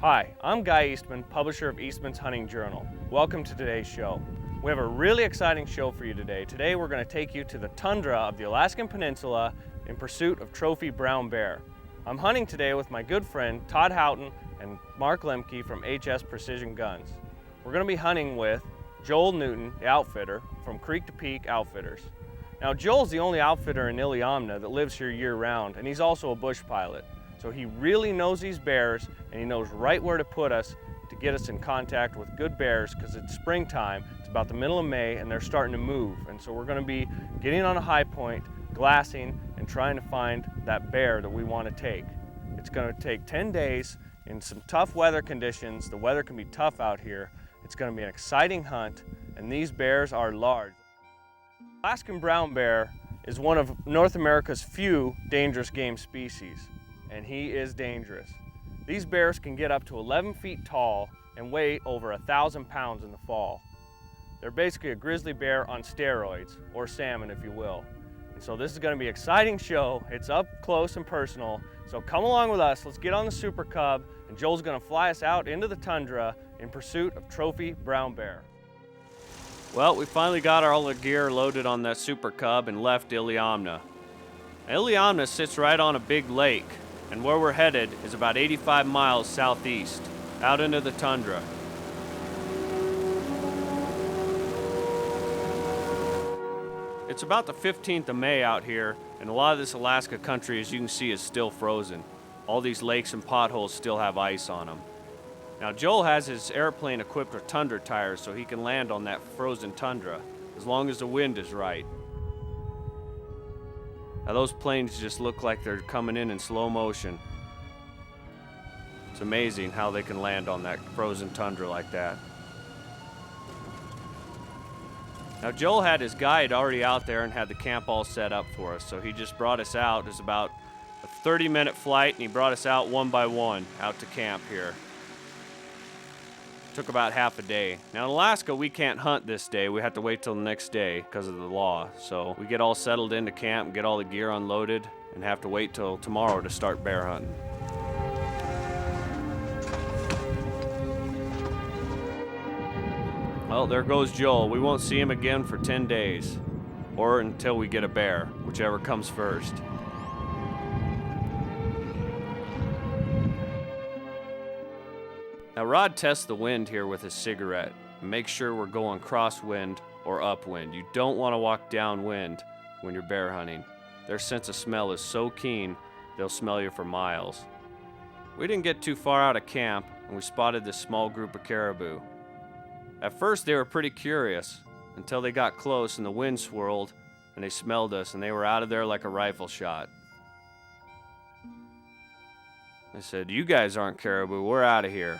Hi, I'm Guy Eastman, publisher of Eastmans Hunting Journal. Welcome to today's show. We have a really exciting show for you today. Today we're going to take you to the tundra of the Alaskan Peninsula in pursuit of trophy brown bear. I'm hunting today with my good friend Todd Houghton and Mark Lemke from HS Precision Guns. We're going to be hunting with Joel Newton, the outfitter, from Creek to Peak Outfitters. Now Joel's the only outfitter in Iliamna that lives here year-round, and he's also a bush pilot. So he really knows these bears, and he knows right where to put us to get us in contact with good bears, because it's springtime, it's about the middle of May, and they're starting to move. And so we're going to be getting on a high point, glassing, and trying to find that bear that we want to take. It's going to take 10 days in some tough weather conditions. The weather can be tough out here. It's going to be an exciting hunt, and these bears are large. Alaskan brown bear is one of North America's few dangerous game species, and he is dangerous. These bears can get up to 11 feet tall and weigh over 1,000 pounds in the fall. They're basically a grizzly bear on steroids, or salmon if you will. And so this is going to be an exciting show. It's up close and personal. So come along with us. Let's get on the Super Cub, and Joel's going to fly us out into the tundra in pursuit of trophy brown bear. Well, we finally got all the gear loaded on that Super Cub and left Iliamna. Iliamna sits right on a big lake, and where we're headed is about 85 miles southeast, out into the tundra. It's about the 15th of May out here, and a lot of this Alaska country, as you can see, is still frozen. All these lakes and potholes still have ice on them. Now Joel has his airplane equipped with Tundra tires so he can land on that frozen tundra, as long as the wind is right. Now those planes just look like they're coming in slow motion. It's amazing how they can land on that frozen tundra like that. Now Joel had his guide already out there and had the camp all set up for us, so he just brought us out. It was about a 30-minute flight, and he brought us out one by one out to camp here. Took about half a day. Now in Alaska, we can't hunt this day. We have to wait till the next day because of the law. So we get all settled into camp, get all the gear unloaded, and have to wait till tomorrow to start bear hunting. Well, there goes Joel. We won't see him again for 10 days, or until we get a bear, whichever comes first. Now Rod tests the wind here with his cigarette and makes sure we're going crosswind or upwind. You don't want to walk downwind when you're bear hunting. Their sense of smell is so keen, they'll smell you for miles. We didn't get too far out of camp, and we spotted this small group of caribou. At first they were pretty curious, until they got close and the wind swirled and they smelled us, and they were out of there like a rifle shot. I said, "You guys aren't caribou, we're out of here."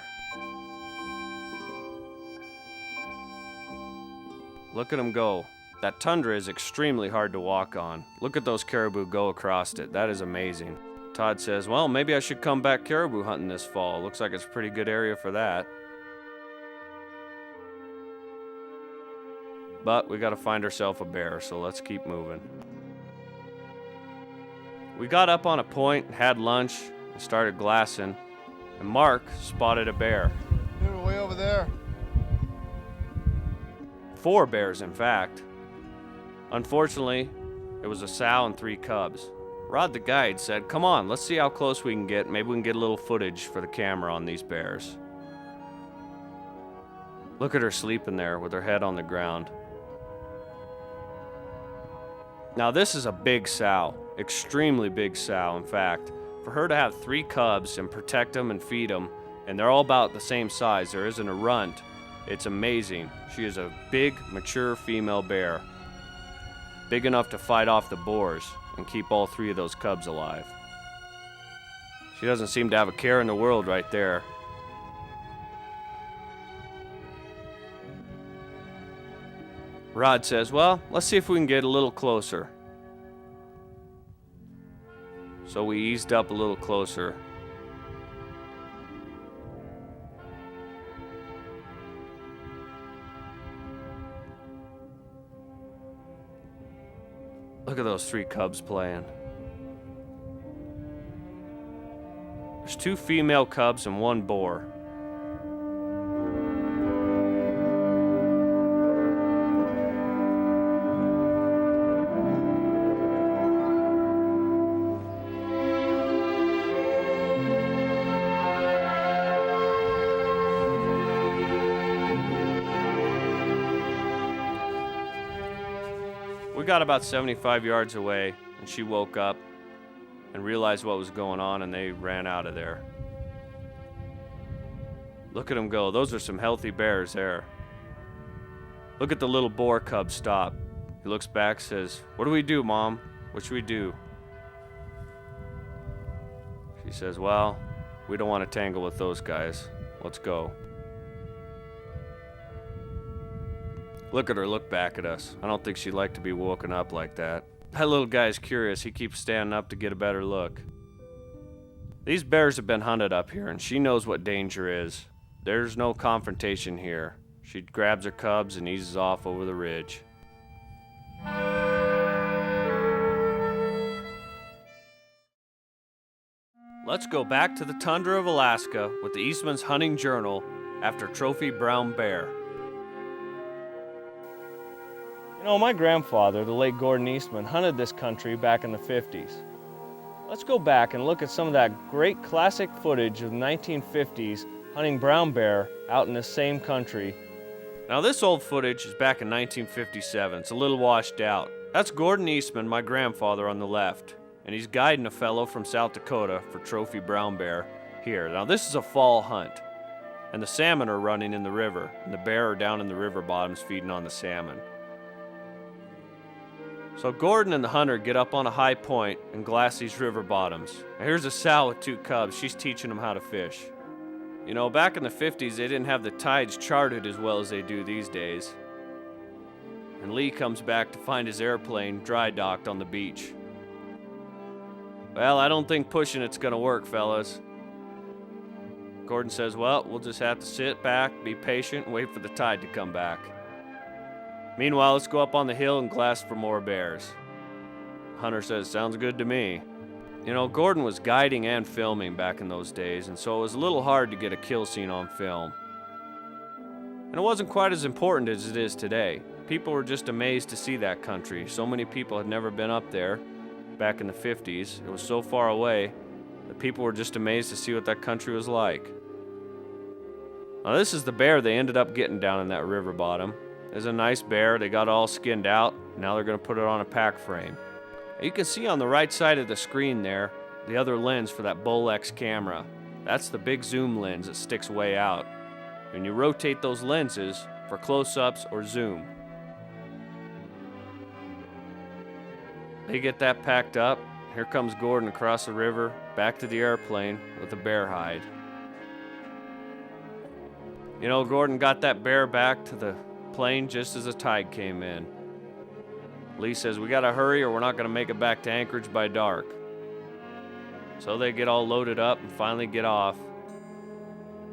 Look at them go. That tundra is extremely hard to walk on. Look at those caribou go across it. That is amazing. Todd says, "Well, maybe I should come back caribou hunting this fall. Looks like it's a pretty good area for that." But we got to find ourselves a bear, so let's keep moving. We got up on a point, had lunch, and started glassing, and Mark spotted a bear. They were way over there. 4 bears, in fact. Unfortunately, it was a sow and 3 cubs. Rod the guide said, "Come on, let's see how close we can get. Maybe we can get a little footage for the camera on these bears." Look at her sleeping there with her head on the ground. Now this is a big sow, extremely big sow. In fact, for her to have 3 cubs and protect them and feed them, and they're all about the same size, there isn't a runt, it's amazing. She is a big, mature female bear, big enough to fight off the boars and keep all 3 of those cubs alive. She doesn't seem to have a care in the world right there. Rod says, "Well, let's see if we can get a little closer." So we eased up a little closer. Look at those 3 cubs playing. There's 2 female cubs and 1 boar. got about 75 yards away, and she woke up and realized what was going on, and they ran out of there. Look at them go. Those are some healthy bears there. Look at the little boar cub stop. He looks back, says, "What do we do, Mom? What should we do?" She says, "Well, we don't want to tangle with those guys. Let's go." Look at her look back at us. I don't think she'd like to be woken up like that. That little guy's curious. He keeps standing up to get a better look. These bears have been hunted up here, and she knows what danger is. There's no confrontation here. She grabs her cubs and eases off over the ridge. Let's go back to the tundra of Alaska with the Eastmans Hunting Journal after trophy brown bear. You know, my grandfather, the late Gordon Eastman, hunted this country back in the 50s. Let's go back and look at some of that great classic footage of the 1950s hunting brown bear out in this same country. Now this old footage is back in 1957. It's a little washed out. That's Gordon Eastman, my grandfather, on the left, and he's guiding a fellow from South Dakota for trophy brown bear here. Now this is a fall hunt, and the salmon are running in the river, and the bear are down in the river bottoms feeding on the salmon. So Gordon and the hunter get up on a high point and glass these river bottoms. Now here's a sow with 2 cubs. She's teaching them how to fish. You know, back in the 50s, they didn't have the tides charted as well as they do these days. And Lee comes back to find his airplane dry docked on the beach. "Well, I don't think pushing it's gonna work, fellas." Gordon says, "Well, we'll just have to sit back, be patient, and wait for the tide to come back. Meanwhile, let's go up on the hill and glass for more bears." Hunter says, "Sounds good to me." You know, Gordon was guiding and filming back in those days, and so it was a little hard to get a kill scene on film. And it wasn't quite as important as it is today. People were just amazed to see that country. So many people had never been up there back in the 50s. It was so far away that people were just amazed to see what that country was like. Now this is the bear they ended up getting down in that river bottom. It's a nice bear. They got it all skinned out. Now they're going to put it on a pack frame. You can see on the right side of the screen there, the other lens for that Bolex camera. That's the big zoom lens that sticks way out. And you rotate those lenses for close-ups or zoom. They get that packed up. Here comes Gordon across the river, back to the airplane with a bear hide. You know, Gordon got that bear back to the plane just as the tide came in. Lee says, "We gotta hurry or we're not gonna make it back to Anchorage by dark." So they get all loaded up and finally get off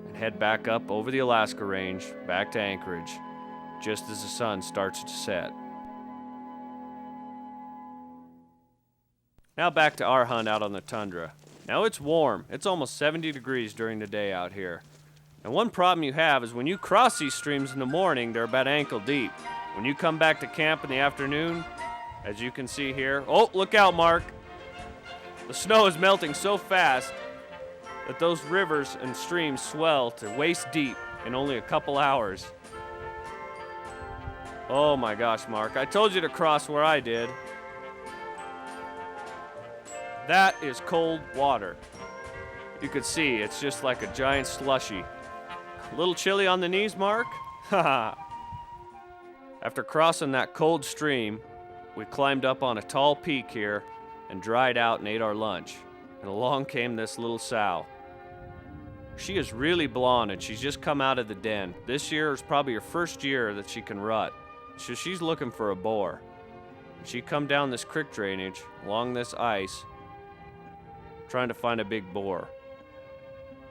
and head back up over the Alaska range, back to Anchorage, just as the sun starts to set. Now back to our hunt out on the tundra. Now it's warm. It's almost 70 degrees during the day out here. And one problem you have is when you cross these streams in the morning, they're about ankle deep. When you come back to camp in the afternoon, as you can see here, oh, look out, Mark. The snow is melting so fast that those rivers and streams swell to waist deep in only a couple hours. Oh my gosh, Mark, I told you to cross where I did. That is cold water. You could see it's just like a giant slushy. A little chilly on the knees, Mark? Haha. After crossing that cold stream, we climbed up on a tall peak here and dried out and ate our lunch. And along came this little sow. She is really blonde and she's just come out of the den. This year is probably her first year that she can rut. So she's looking for a boar. She come down this creek drainage along this ice trying to find a big boar.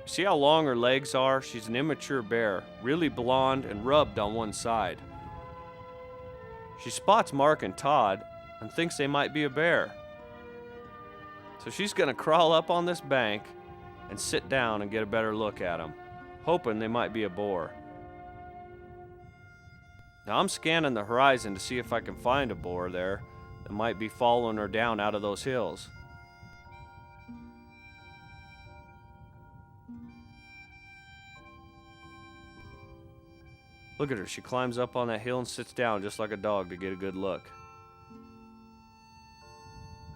See how long her legs are? She's an immature bear, really blonde and rubbed on one side. She spots Mark and Todd and thinks they might be a bear. So she's gonna crawl up on this bank and sit down and get a better look at them, hoping they might be a boar. Now I'm scanning the horizon to see if I can find a boar there that might be following her down out of those hills. Look at her, she climbs up on that hill and sits down just like a dog to get a good look.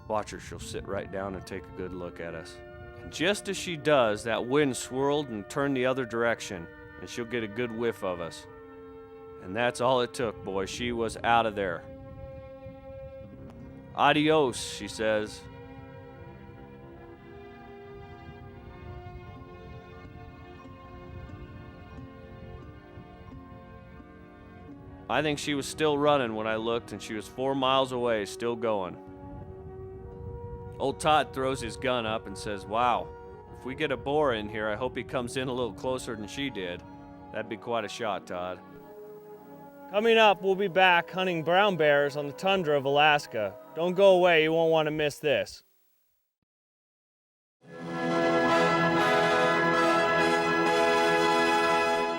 Watch her, she'll sit right down and take a good look at us. And just as she does, that wind swirled and turned the other direction, and she'll get a good whiff of us. And that's all it took, boy. She was out of there. Adios, she says. I think she was still running when I looked, and she was 4 miles away, still going. Old Todd throws his gun up and says, wow, if we get a boar in here, I hope he comes in a little closer than she did. That'd be quite a shot, Todd. Coming up, we'll be back hunting brown bears on the tundra of Alaska. Don't go away, you won't want to miss this.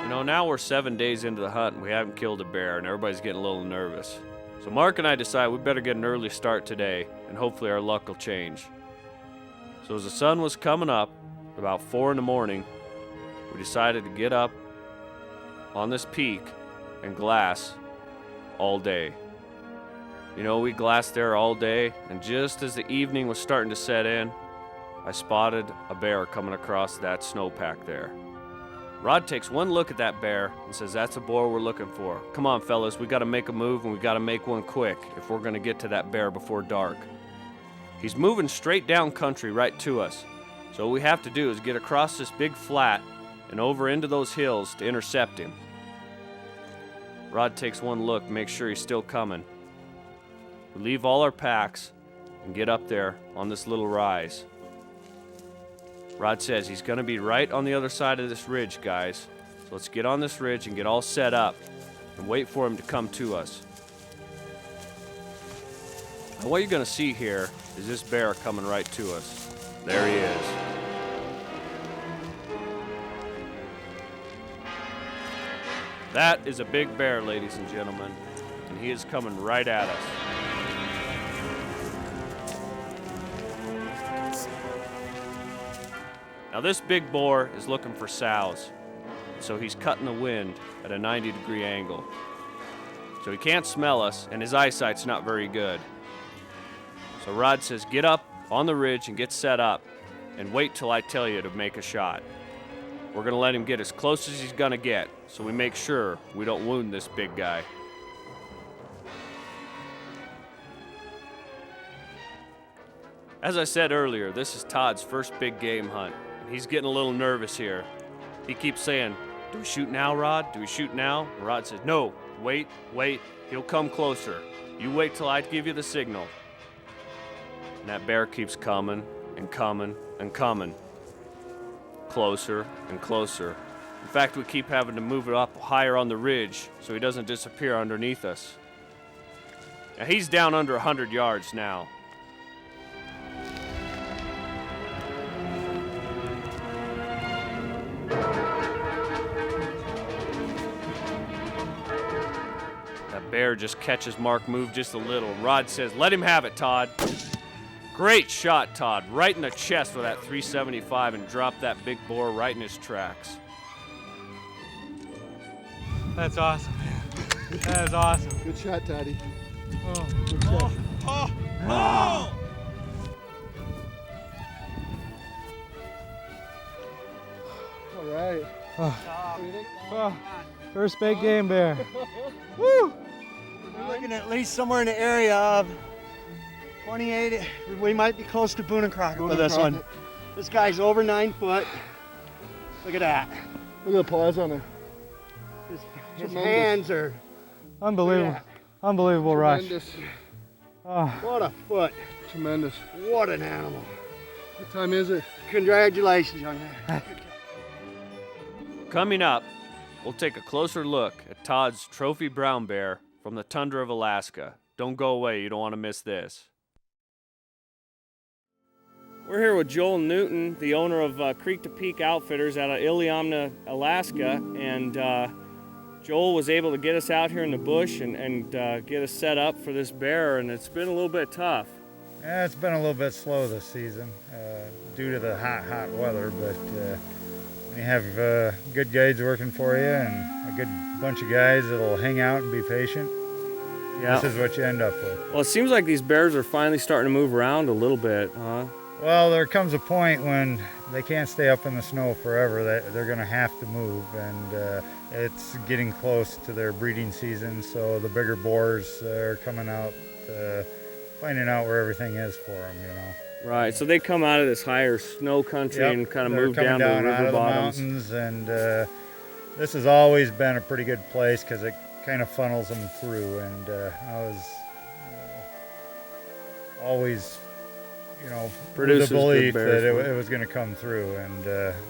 You know, now we're 7 days into the hunt and we haven't killed a bear and everybody's getting a little nervous. So Mark and I decide we better get an early start today and hopefully our luck will change. So as the sun was coming up, about 4 in the morning, we decided to get up on this peak and glass all day. You know, we glassed there all day, and just as the evening was starting to set in, I spotted a bear coming across that snowpack there. Rod takes one look at that bear and says, that's a boar we're looking for. Come on, fellas, we gotta make a move and we gotta make one quick if we're gonna get to that bear before dark. He's moving straight down country right to us. So what we have to do is get across this big flat and over into those hills to intercept him. Rod takes one look, makes sure he's still coming. We leave all our packs and get up there on this little rise. Rod says he's gonna be right on the other side of this ridge, guys. So let's get on this ridge and get all set up and wait for him to come to us. Now what you're gonna see here is this bear coming right to us. There he is. That is a big bear, ladies and gentlemen, and he is coming right at us. Now this big boar is looking for sows, so he's cutting the wind at a 90-degree angle. So he can't smell us, and his eyesight's not very good. So Rod says, get up on the ridge and get set up, and wait till I tell you to make a shot. We're gonna let him get as close as he's gonna get, so we make sure we don't wound this big guy. As I said earlier, this is Todd's first big game hunt. He's getting a little nervous here. He keeps saying, do we shoot now, Rod? Do we shoot now? And Rod says, no, wait, he'll come closer. You wait till I give you the signal. And that bear keeps coming and coming and coming. Closer and closer. In fact, we keep having to move it up higher on the ridge so he doesn't disappear underneath us. Now he's down under 100 yards now. Bear just catches Mark move just a little. Rod says, let him have it, Todd. Great shot, Todd. Right in the chest with that 375 and dropped that big boar right in his tracks. That's awesome, man. That is awesome. Good shot, Toddy. Oh. Good shot. Oh. All right. Oh. First big game bear. Woo! We're looking at least somewhere in the area of 28. We might be close to Boone and Crockett with this one. This guy's over 9 foot. Look at that. Look at the paws on it. His hands are unbelievable. Unbelievable rush. Tremendous. Oh. what a foot. Tremendous. What an animal. What time is it? Congratulations, young man. Coming up, we'll take a closer look at Todd's trophy brown bear from the tundra of Alaska. Don't go away, you don't want to miss this. We're here with Joel Newton, the owner of Creek to Peak Outfitters out of Iliamna, Alaska, and Joel was able to get us out here in the bush and get us set up for this bear, and it's been a little bit tough. Yeah, it's been a little bit slow this season due to the hot weather, but you have good guides working for you and a good bunch of guys that'll hang out and be patient. Yeah. this is what you end up with. Well, it seems like these bears are finally starting to move around a little bit, huh? Well, there comes a point when they can't stay up in the snow forever. They're going to have to move, and it's getting close to their breeding season, so the bigger boars are coming out, finding out where everything is for them, you know. Right, so they come out of this higher snow country Yep, and kind of they're move coming down to the out river of the bottoms. mountains, and this has always been a pretty good place because it kind of funnels them through, and I was always, you know, Produces with the belief good bears that for it was going to come through, and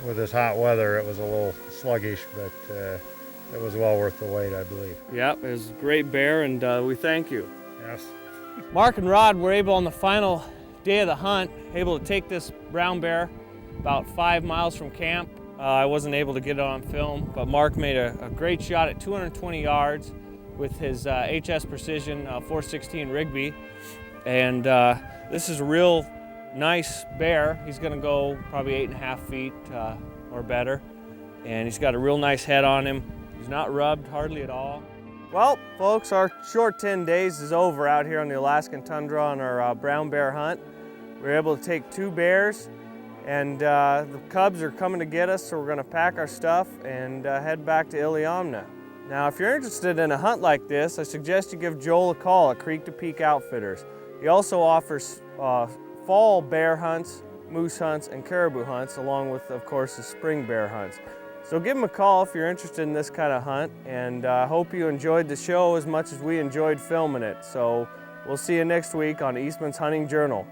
with this hot weather it was a little sluggish, but it was well worth the wait, I believe. Yep, it was a great bear, and we thank you. Yes. Mark and Rod were able on the final day of the hunt, able to take this brown bear about 5 miles from camp. I wasn't able to get it on film, but Mark made a great shot at 220 yards with his HS Precision 416 Rigby. And this is a real nice bear. He's gonna go probably 8.5 feet or better. And he's got a real nice head on him. He's not rubbed hardly at all. Well, folks, our short 10 days is over out here on the Alaskan tundra on our brown bear hunt. We were able to take 2 bears, and the cubs are coming to get us, so we're gonna pack our stuff and head back to Iliamna. Now, if you're interested in a hunt like this, I suggest you give Joel a call at Creek to Peak Outfitters. He also offers fall bear hunts, moose hunts, and caribou hunts, along with, of course, the spring bear hunts. So give him a call if you're interested in this kind of hunt, and I hope you enjoyed the show as much as we enjoyed filming it. So we'll see you next week on Eastman's Hunting Journal.